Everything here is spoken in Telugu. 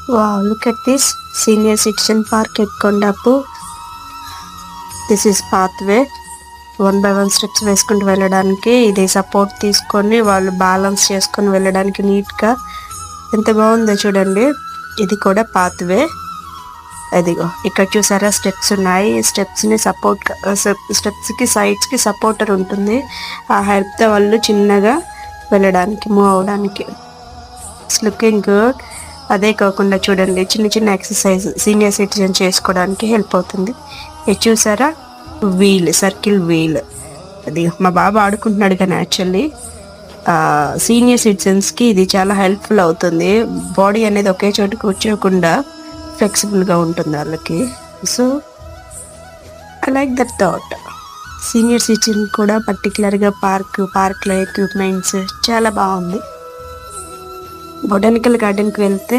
Wow, look at this senior citizen park at Kondapu. This is pathway. 1 by 1 steps వేసుకుంటూ వెళ్ళడానికి ఇది సపోర్ట్ తీసుకొని వాళ్ళు బ్యాలెన్స్ చేసుకొని వెళ్ళడానికి నీట్గా ఎంత బాగుందో చూడండి. ఇది కూడా పాత్వే. అదిగో ఇక్కడ చూసారా స్టెప్స్ ఉన్నాయి. స్టెప్స్ని స్టెప్స్కి సైడ్స్కి సపోర్టర్ ఉంటుంది. ఆ హెల్ప్తో వాళ్ళు చిన్నగా వెళ్ళడానికి మూవ్ అవ్వడానికి. It's looking good. అదే కాకుండా చూడండి చిన్న చిన్న ఎక్సర్సైజ్ సీనియర్ సిటిజన్ చేసుకోవడానికి హెల్ప్ అవుతుంది. ఇది చూసారా వీల్, సర్కిల్ వీల్. అది మా బాబు ఆడుకుంటున్నాడు కానీ యాక్చువల్లీ సీనియర్ సిటిజన్స్కి ఇది చాలా హెల్ప్ఫుల్ అవుతుంది. బాడీ అనేది ఒకే చోట కూర్చోకుండా ఫ్లెక్సిబుల్గా ఉంటుంది వాళ్ళకి. So I like that thought. Senior citizen కూడా పర్టికులర్గా పార్క్లో ఎక్విప్మెంట్స్ చాలా బాగుంది. బొటానికల్ గార్డెన్కి వెళ్తే